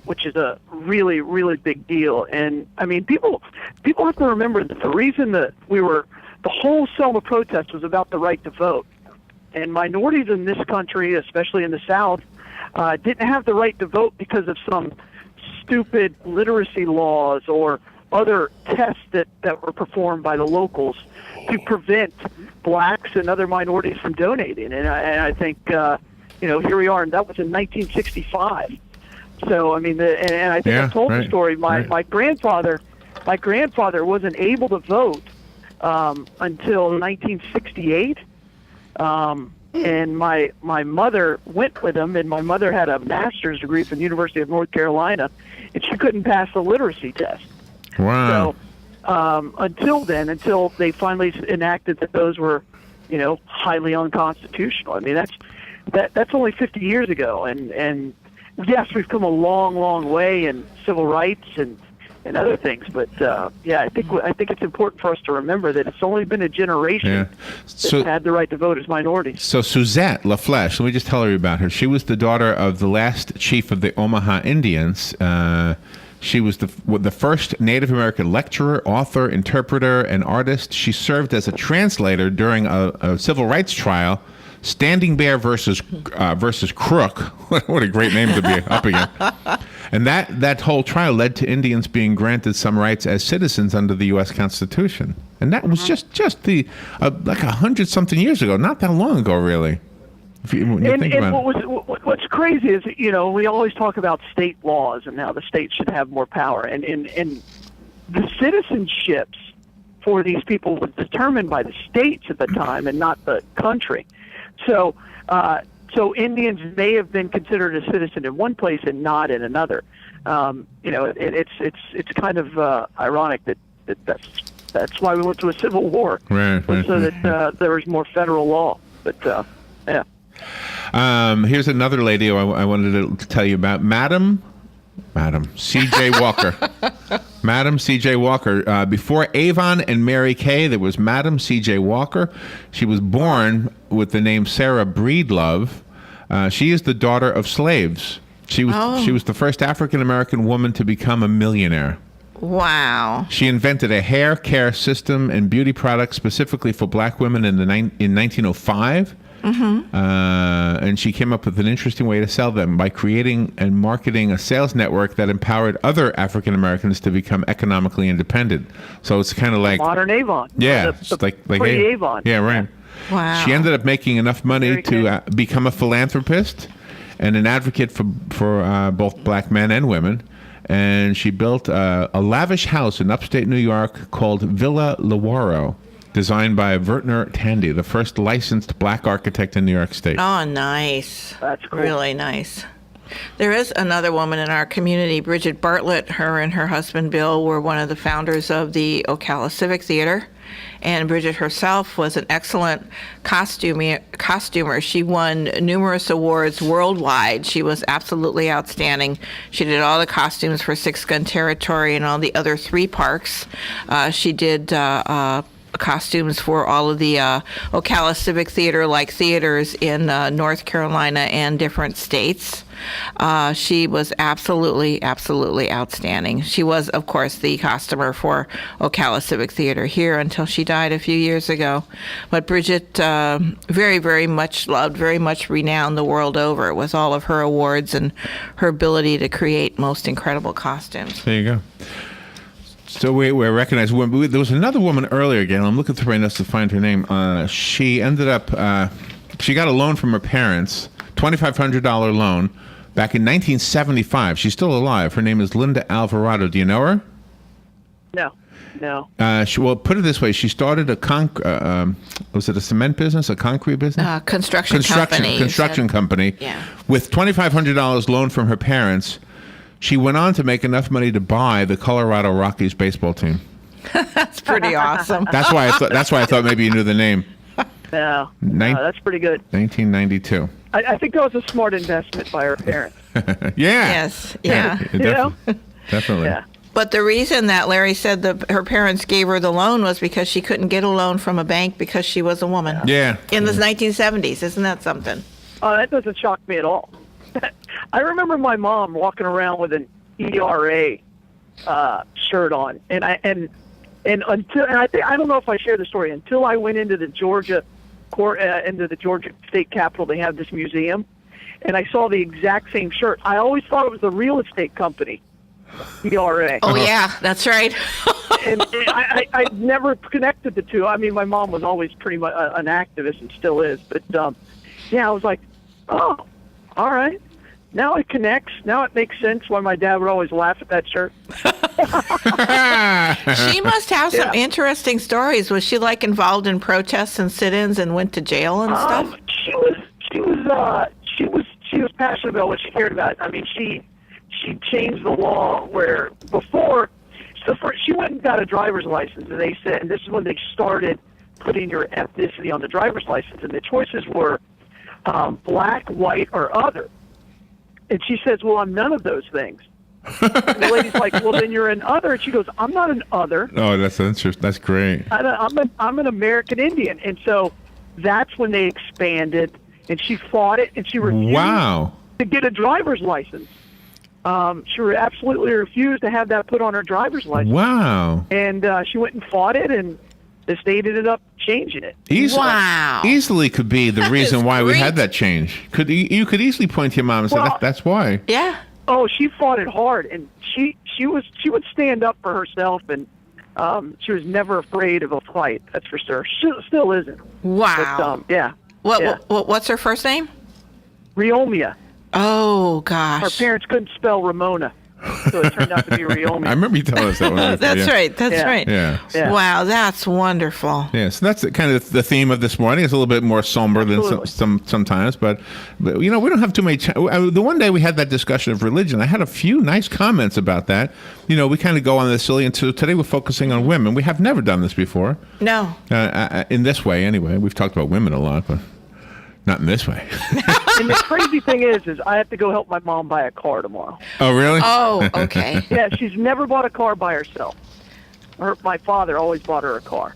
which is a really, really big deal. And I mean, people have to remember that the reason that the whole Selma protest was about the right to vote. And minorities in this country, especially in the South, didn't have the right to vote because of some stupid literacy laws or other tests that were performed by the locals to prevent blacks and other minorities from donating. And I think, here we are, and that was in 1965. So, I mean, and I think I told the story. My grandfather wasn't able to vote until 1968. And my mother went with him, and my mother had a master's degree from the University of North Carolina, and she couldn't pass the literacy test. Wow. So until they finally enacted that those were, highly unconstitutional. I mean, that's only 50 years ago, and yes, we've come a long, long way in civil rights and other things, but I think it's important for us to remember that it's only been a generation that had the right to vote as minorities. So Suzette LaFlèche, let me just tell you about her. She was the daughter of the last chief of the Omaha Indians. She was the first Native American lecturer, author, interpreter, and artist. She served as a translator during a civil rights trial, Standing Bear versus Crook. What a great name to be up against. And that whole trial led to Indians being granted some rights as citizens under the U.S. Constitution. And that was just like 100-something years ago, not that long ago, really. What's crazy is, we always talk about state laws and how the states should have more power. And the citizenships for these people was determined by the states at the time and not the country. So Indians may have been considered a citizen in one place and not in another. It's kind of ironic that's why we went to a civil war, so that there was more federal law. But yeah. Here's another lady I wanted to tell you about, Madam C.J. Walker. Madam C.J. Walker. Before Avon and Mary Kay, there was Madam C.J. Walker. She was born with the name Sarah Breedlove. She is the daughter of slaves. She was the first African American woman to become a millionaire. Wow. She invented a hair care system and beauty products specifically for black women in 1905. Mm-hmm. And she came up with an interesting way to sell them by creating and marketing a sales network that empowered other African Americans to become economically independent. So it's kind of like modern Avon. Yeah, The like pre-Avon. Yeah, right. Wow. She ended up making enough money to become a philanthropist and an advocate for both black men and women. And she built a lavish house in upstate New York called Villa Lawaro, designed by Vertner Tandy, the first licensed black architect in New York State. Oh, nice. That's cool. Really nice. There is another woman in our community, Bridget Bartlett. Her and her husband Bill were one of the founders of the Ocala Civic Theater. And Bridget herself was an excellent costumer. She won numerous awards worldwide. She was absolutely outstanding. She did all the costumes for Six Gun Territory and all the other 3 parks. She did costumes for all of the Ocala Civic Theater-like theaters in North Carolina and different states. She was absolutely outstanding. She was, of course, the costumer for Ocala Civic Theater here until she died a few years ago. But Bridget, very, very much loved, very much renowned the world over with all of her awards and her ability to create most incredible costumes. There you go. So we recognize women. There was another woman earlier, again. I'm looking through my notes to find her name. She ended up, she got a loan from her parents, $2,500 loan, back in 1975. She's still alive. Her name is Linda Alvarado. Do you know her? No. Well, put it this way. She started was it a cement business, a concrete business? Construction company. Yeah. With $2,500 loan from her parents. She went on to make enough money to buy the Colorado Rockies baseball team. That's pretty awesome. That's why I thought maybe you knew the name. No, that's pretty good. 1992. I think that was a smart investment by her parents. Yeah. Yes. Yeah. Definitely. Yeah. But the reason that Larry said that her parents gave her the loan was because she couldn't get a loan from a bank because she was a woman. Yeah. In the 1970s. Isn't that something? That doesn't shock me at all. I remember my mom walking around with an ERA shirt on, and I don't know if I shared the story until I went into the Georgia State Capitol. They have this museum, and I saw the exact same shirt. I always thought it was the real estate company, ERA. Oh yeah, that's right. and I never connected the two. I mean, my mom was always pretty much an activist and still is, but yeah, I was like, oh. All right. Now it connects. Now it makes sense why my dad would always laugh at that shirt. She must have some interesting stories. Was she like involved in protests and sit-ins and went to jail and stuff? She was passionate about what she cared about. I mean, she changed the law where before she went and got a driver's license, and they said, and this is when they started putting your ethnicity on the driver's license, and the choices were black, white, or other. And she says, well, I'm none of those things. And the lady's like, well, then you're an other. And she goes, I'm not an other. Oh, that's interesting. That's great. I'm an American Indian. And so that's when they expanded, and she fought it, and she refused to get a driver's license. She absolutely refused to have that put on her driver's license. Wow. And she went and fought it, and the state ended up changing it. Easily could be the reason why we had that change. You could easily point to your mom and say, that's why. Yeah. Oh, she fought it hard, and she would stand up for herself, and she was never afraid of a fight. That's for sure. She still isn't. Wow. But, yeah. What's her first name? Riomia. Oh gosh. Her parents couldn't spell Ramona, so it turned out to be Riomia. I remember you telling us that one. That's right. That's right. Yeah. Wow, that's wonderful. Yeah, so that's kind of the theme of this morning. It's a little bit more somber than sometimes, but you know, we don't have too many. The one day we had that discussion of religion, I had a few nice comments about that. You know, we kind of go on this silly, and so today we're focusing on women. We have never done this before. No. In this way, anyway. We've talked about women a lot, but not in this way. And the crazy thing is I have to go help my mom buy a car tomorrow. Oh, really? Oh, okay. Yeah, she's never bought a car by herself. My father always bought her a car.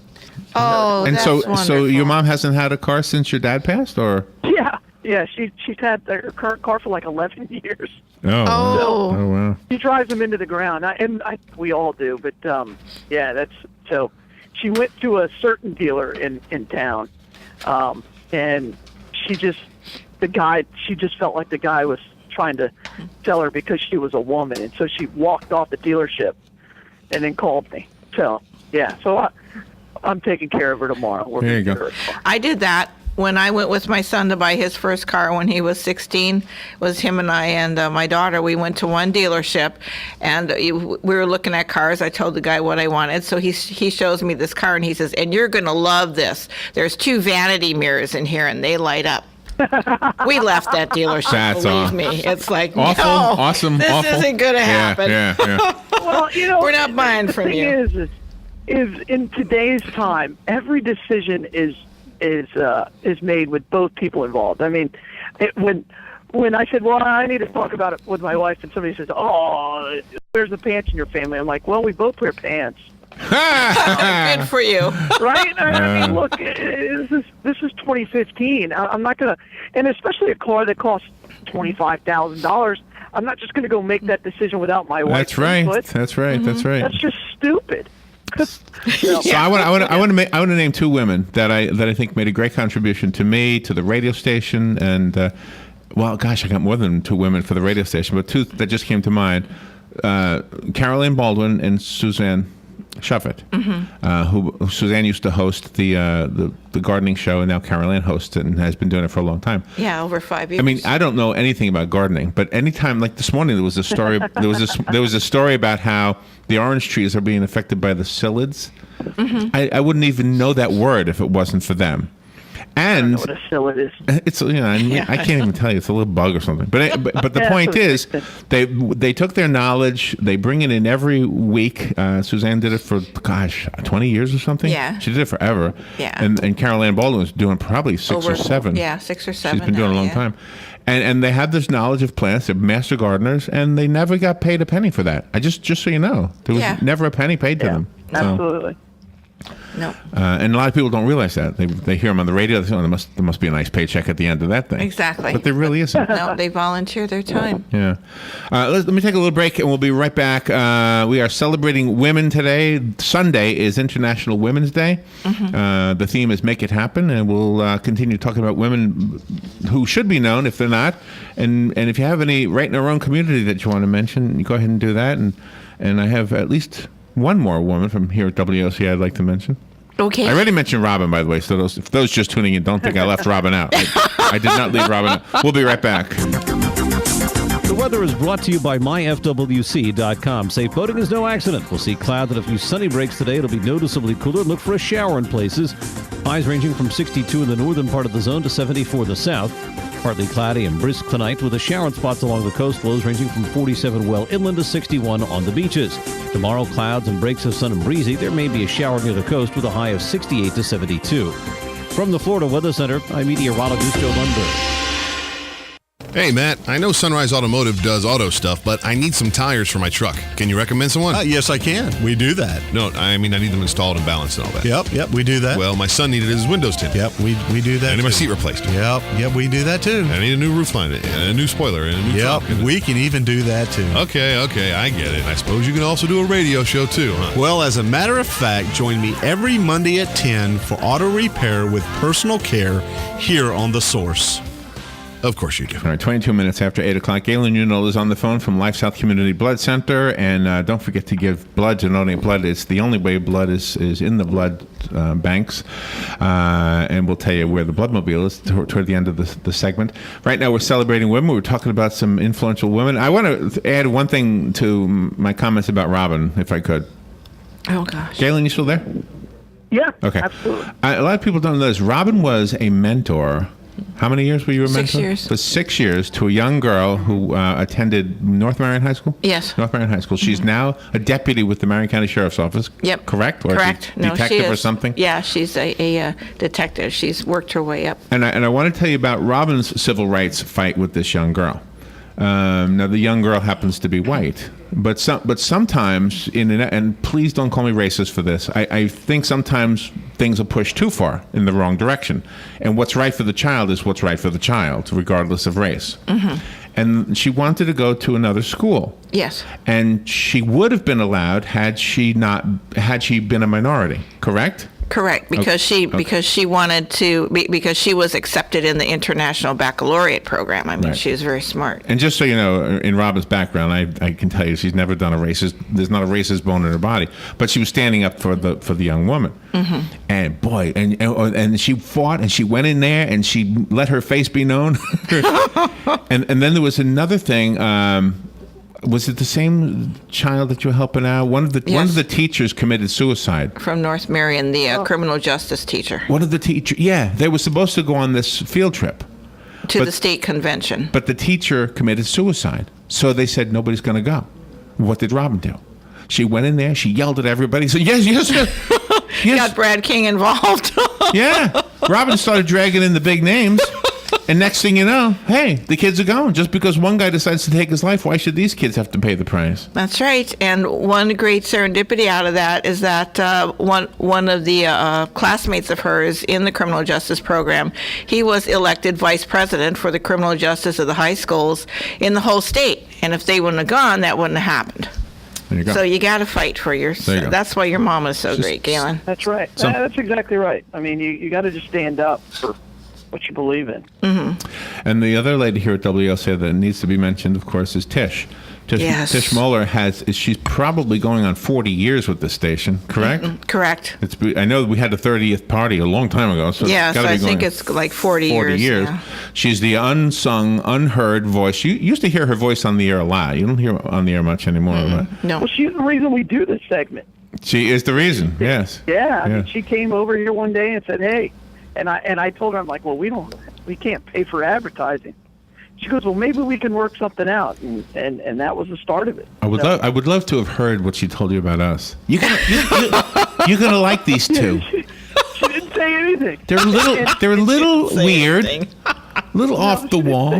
Oh, and that's so wonderful. your mom hasn't had a car since your dad passed, or? Yeah. Yeah, she's had her current car for like 11 years. Oh wow. She drives them into the ground, we all do. But so. She went to a certain dealer in town, and she just felt like the guy was trying to sell her because she was a woman, and so she walked off the dealership and then called me. So I'm taking care of her tomorrow. There you go. I did that when I went with my son to buy his first car when he was 16. It was him and I and my daughter. We went to one dealership, and we were looking at cars. I told the guy what I wanted, so he shows me this car, and he says, "And you're going to love this. There's 2 vanity mirrors in here, and they light up." We left that dealership. That's believe me, it's like awful, no, awesome, this awful. isn't going to happen. Yeah. Well, we're not buying from you. The thing is in today's time, every decision is made with both people involved. I mean, when I said, well, I need to talk about it with my wife, and somebody says, oh, where's the pants in your family? I'm like, well, we both wear pants. Good for you. Right? I mean, look, this is 2015. I'm not going to, and especially a car that costs $25,000, I'm not just going to go make that decision without my wife. That's right. That's right. That's right. That's just stupid. So I want to name 2 women that I think made a great contribution to me, to the radio station, and well, gosh, I got more than 2 women for the radio station, but 2 that just came to mind: Caroline Baldwin and Suzanne Shuffett, who Suzanne used to host the gardening show, and now Caroline hosts it and has been doing it for a long time. Yeah, over 5 years. I mean, I don't know anything about gardening, but anytime, like this morning, there was a story. there was a story about how the orange trees are being affected by the psyllids. I wouldn't even know that word if it wasn't for them. And I don't know what a psyllid is. It's I can't even tell you. It's a little bug or something. But the point is, they took their knowledge. They bring it in every week. Suzanne did it for 20 years or something. Yeah, she did it forever. Yeah, and Caroline Baldwin was doing probably 6 or 7. Yeah, 6 or 7. She's been doing it a long time. And they have this knowledge of plants. They're master gardeners, and they never got paid a penny for that. Just so you know, there was never a penny paid to them. Absolutely. No. And a lot of people don't realize that. They hear them on the radio. They say, there must be a nice paycheck at the end of that thing. Exactly. But there really isn't. No, they volunteer their time. Yeah. Let me take a little break, and we'll be right back. We are celebrating women today. Sunday is International Women's Day. The theme is Make It Happen, and we'll continue talking about women who should be known if they're not. And if you have any right in our own community that you want to mention, you go ahead and do that. And I have at least one more woman from here at WOC I'd like to mention. Okay. I already mentioned Robin, by the way, so if those just tuning in, don't think I left Robin out. I did not leave Robin out. We'll be right back. The weather is brought to you by myfwc.com. Safe boating is no accident. We'll see clouds and a few sunny breaks today. It'll be noticeably cooler. Look for a shower in places. Highs ranging from 62 in the northern part of the zone to 74 in the south. Partly cloudy and brisk tonight with a shower in spots along the coast. Lows ranging from 47 well inland to 61 on the beaches. Tomorrow, clouds and breaks of sun and breezy. There may be a shower near the coast with a high of 68 to 72. From the Florida Weather Center, I'm meteorologist Joe Lundberg. Hey, Matt, I know Sunrise Automotive does auto stuff, but I need some tires for my truck. Can you recommend someone? Yes, I can. We do that. No, I mean, I need them installed and balanced and all that. Yep, we do that. Well, my son needed his windows tinted. Yep, we do that. I need my too. seat replaced. Yep, we do that too. I need a new roof line, and a new spoiler, and a new trunk. We can even do that too. Okay, I get it. I suppose you can also do a radio show too, huh? Well, as a matter of fact, join me every Monday at 10 for auto repair with personal care here on The Source. Of course you do. All right, 22 minutes after 8 o'clock. Galen Unol is on the phone from Life South Community Blood Center. And don't forget to give blood, to donate blood. It's the only way blood is in the blood banks. And we'll tell you where the Bloodmobile is toward the end of the segment. Right now we're celebrating women. We're talking about some influential women. I want to add one thing to my comments about Robin, if I could. Oh, gosh. Galen, you still there? Yeah, okay. Absolutely. A lot of people don't know this. Robin was a mentor. How many years were you a mentor? 6 years. For 6 years to a young girl who attended North Marion High School? Yes. North Marion High School. She's now a deputy with the Marion County Sheriff's Office. Yep. Correct? Or Correct. Detective she or something? Yeah, she's a detective. She's worked her way up. And I want to tell you about Robin's civil rights fight with this young girl. Now, the young girl happens to be white. But sometimes, and please don't call me racist for this, I think sometimes things are pushed too far in the wrong direction. And what's right for the child is what's right for the child, regardless of race. Mm-hmm. And she wanted to go to another school. Yes. And she would have been allowed had she been a minority, correct? Correct, because she wanted to, because she was accepted in the International Baccalaureate program. I mean, Right. she was very smart. And just so you know, in Robin's background, I can tell you she's never done there's not a racist bone in her body, but she was standing up for the young woman. Mm-hmm. And boy, and she fought, and she went in there, and she let her face be known. and then there was another thing. Was it the same child that you were helping out? One of the teachers committed suicide. From North Marion, the criminal justice teacher. One of the teachers, they were supposed to go on this field trip to the state convention. But the teacher committed suicide. So they said, nobody's going to go. What did Robin do? She went in there, she yelled at everybody, said, yes. Got Brad King involved. Yeah. Robin started dragging in the big names. And next thing you know, hey, the kids are going. Just because one guy decides to take his life, why should these kids have to pay the price? That's right. And one great serendipity out of that is that one of the classmates of hers in the criminal justice program, he was elected vice president for the criminal justice of the high schools in the whole state. And if they wouldn't have gone, that wouldn't have happened. There you go. So you got to fight for your. There you go. That's why your mom is so great, Galen. That's right. That's exactly right. I mean, you got to just stand up for what you believe in. Mm-hmm. And the other lady here at WLC that needs to be mentioned, of course, is Tish. Yes. Tish Moeller she's probably going on 40 years with this station, correct? Mm-hmm. Correct. I know we had the 30th party a long time ago. So yeah, so I think it's like 40 years. Yeah. She's the unsung, unheard voice. You used to hear her voice on the air a lot. You don't hear her on the air much anymore. Mm-hmm. No. Well, she's the reason we do this segment. She is the reason, yes. Yeah, I mean, she came over here one day and said, hey, and I told her, I'm like, well, we can't pay for advertising. She goes, well, maybe we can work something out, and that was the start of it. I would love to have heard what she told you about us. You're gonna like these two. She didn't say anything. They're a little weird, a little off the wall.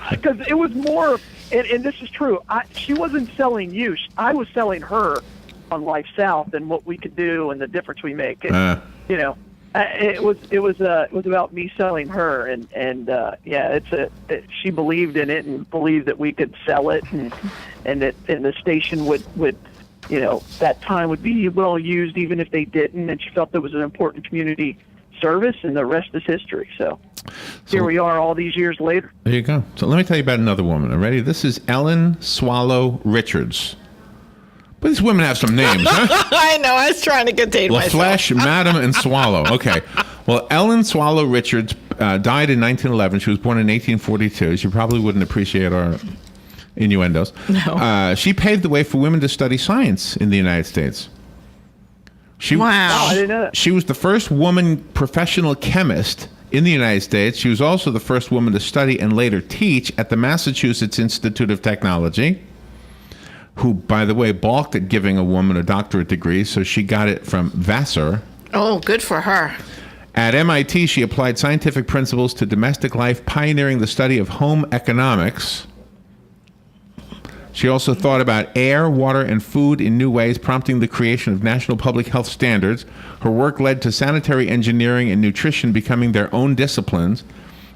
Because it was more, and this is true. She wasn't selling you. I was selling her on Life South and what we could do and the difference we make. And, it was about me selling her, and she believed in it and believed that we could sell it, and that the station would that time would be well used even if they didn't, and she felt there was an important community service, and the rest is history. So here we are all these years later. There you go. So let me tell you about another woman. Ready? This is Ellen Swallow Richards. But these women have some names, huh? I know. I was trying to contain myself. LaFleche, Madam, and Swallow. Okay. Well, Ellen Swallow Richards died in 1911. She was born in 1842. She probably wouldn't appreciate our innuendos. No. She paved the way for women to study science in the United States. Wow. I didn't know that. She was the first woman professional chemist in the United States. She was also the first woman to study and later teach at the Massachusetts Institute of Technology, who, by the way, balked at giving a woman a doctorate degree, so she got it from Vassar. Oh, good for her. At MIT, she applied scientific principles to domestic life, pioneering the study of home economics. She also thought about air, water, and food in new ways, prompting the creation of national public health standards. Her work led to sanitary engineering and nutrition becoming their own disciplines.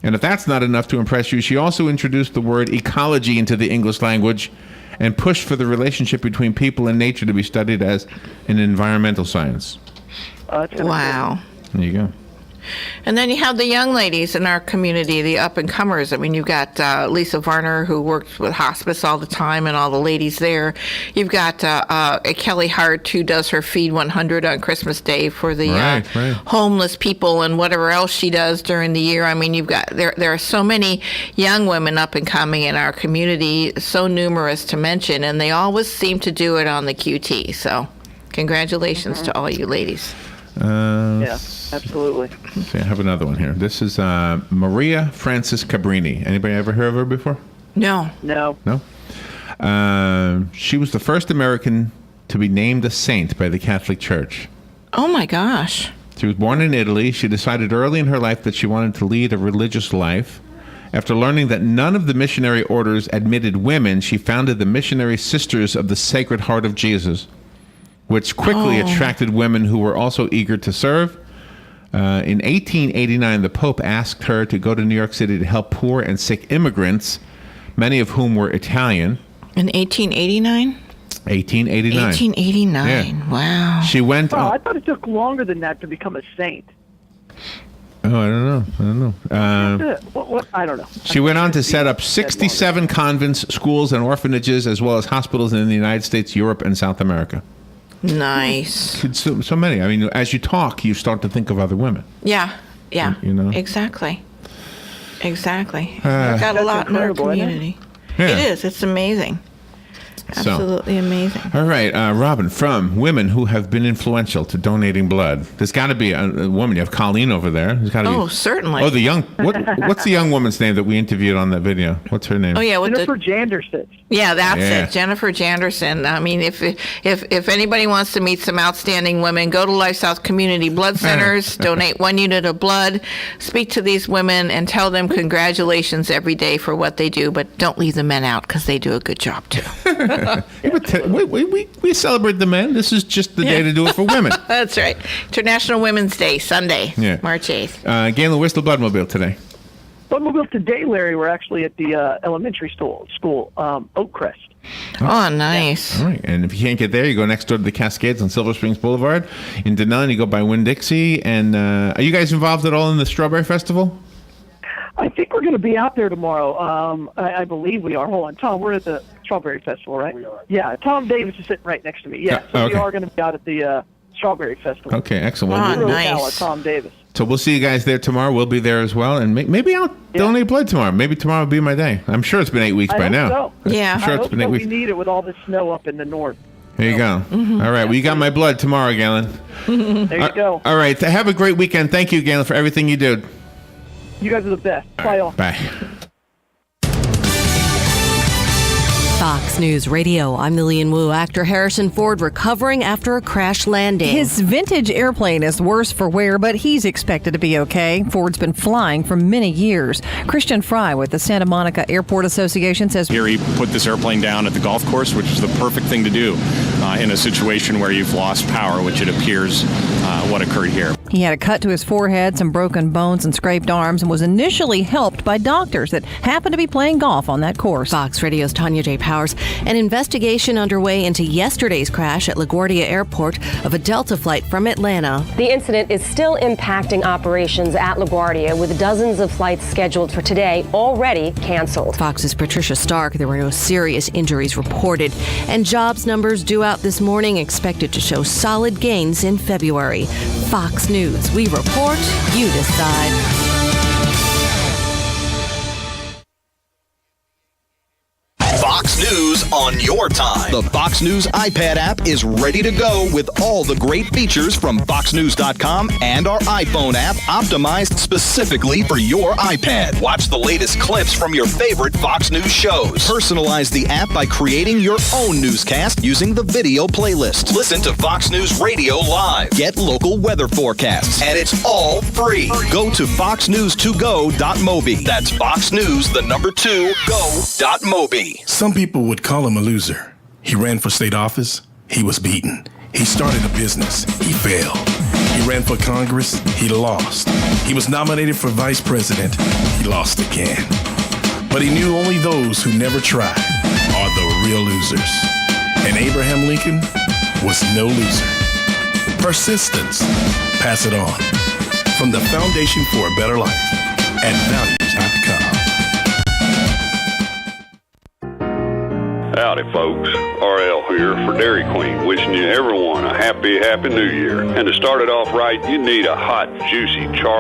And if that's not enough to impress you, she also introduced the word ecology into the English language and pushed for the relationship between people and nature to be studied as an environmental science. Wow. There you go. And then you have the young ladies in our community, the up-and-comers. I mean, you've got Lisa Varner, who works with hospice all the time, and all the ladies there. You've got Kelly Hart, who does her Feed 100 on Christmas Day for the homeless people and whatever else she does during the year. I mean, you've got there are so many young women up-and-coming in our community, so numerous to mention, and they always seem to do it on the QT. So congratulations to all you ladies. Yeah, absolutely. See, I have another one here. This is Maria Francis Cabrini. Anybody ever heard of her before? No. No. No? She was the first American to be named a saint by the Catholic Church. Oh, my gosh. She was born in Italy. She decided early in her life that she wanted to lead a religious life. After learning that none of the missionary orders admitted women, she founded the Missionary Sisters of the Sacred Heart of Jesus, which quickly attracted women who were also eager to serve. In 1889, the Pope asked her to go to New York City to help poor and sick immigrants, many of whom were Italian. In 1889? 1889. 1889. Yeah. Wow. She went. Oh, I thought it took longer than that to become a saint. Oh, I don't know. What? I don't know. She went on to set up 67 convents, schools, and orphanages, as well as hospitals in the United States, Europe, and South America. Nice. So many. I mean, as you talk, you start to think of other women. Yeah. You know? Exactly. We've got a lot in our community. Yeah. It is. It's amazing. Absolutely amazing. All right, Robin, from women who have been influential to donating blood, there's got to be a woman. You have Colleen over there. There's got to be. Oh, certainly. Oh, the young. What's the young woman's name that we interviewed on that video? What's her name? Oh, yeah. Jennifer Janderson. Yeah, that's Yeah. it. Jennifer Janderson. I mean, if anybody wants to meet some outstanding women, go to Life South Community Blood Centers, donate 1 unit of blood, speak to these women, and tell them congratulations every day for what they do, but don't leave the men out because they do a good job too. We celebrate the men. This is just the day to do it for women. That's right. International Women's Day, Sunday, Yeah. March 8th. Galen, where's the Bloodmobile today? Bloodmobile today, Larry. We're actually at the elementary school, Oakcrest. Oh, nice. All right, and if you can't get there, you go next door to the Cascades on Silver Springs Boulevard. In Denellen, you go by Winn-Dixie. And are you guys involved at all in the Strawberry Festival? I think we're going to be out there tomorrow. I believe we are. Hold on, Tom. We're at the Strawberry Festival, right? We are. Yeah, Tom Davis is sitting right next to me. Yeah, so we are going to be out at the Strawberry Festival. Okay, excellent. Nice. Tom Davis. So we'll see you guys there tomorrow. We'll be there as well. And maybe I'll donate blood tomorrow. Maybe tomorrow will be my day. I'm sure it's been 8 weeks by now. So. Yeah. I'm sure I it's hope been 8 so. weeks. We need it with all the snow up in the north. There you go. All right. Well, you got my blood tomorrow, Galen. There you go. All right. Have a great weekend. Thank you, Galen, for everything you do. You guys are the best. Bye, all. Bye. Fox News Radio. I'm Lillian Wu. Actor Harrison Ford recovering after a crash landing. His vintage airplane is worse for wear, but he's expected to be okay. Ford's been flying for many years. Christian Fry with the Santa Monica Airport Association says Here he put this airplane down at the golf course, which is the perfect thing to do in a situation where you've lost power, which it appears what occurred here. he had a cut to his forehead, some broken bones, and scraped arms, and was initially helped by doctors that happened to be playing golf on that course. Fox Radio's Tanya J. Powers. An investigation underway into yesterday's crash at LaGuardia Airport of a Delta flight from Atlanta. The incident is still impacting operations at LaGuardia, with dozens of flights scheduled for today already canceled. Fox's Patricia Stark. There were no serious injuries reported, and jobs numbers due out this morning expected to show solid gains in February. Fox News. We report, you decide. Fox News on your time. The Fox News iPad app is ready to go with all the great features from FoxNews.com and our iPhone app optimized specifically for your iPad. Watch the latest clips from your favorite Fox News shows. Personalize the app by creating your own newscast using the video playlist. Listen to Fox News Radio live. Get local weather forecasts. And it's all free. Go to foxnews2go.mobi. That's foxnews2go.mobi. Some people would call him a loser. He ran for state office. He was beaten. He started a business. He failed. He ran for Congress. He lost. He was nominated for vice president. He lost again. But he knew only those who never try are the real losers. And Abraham Lincoln was no loser. Persistence. Pass it on. From the Foundation for a Better Life at values.com. Howdy, folks. RL here for Dairy Queen, wishing you everyone a happy, happy New Year. And to start it off right, you need a hot, juicy char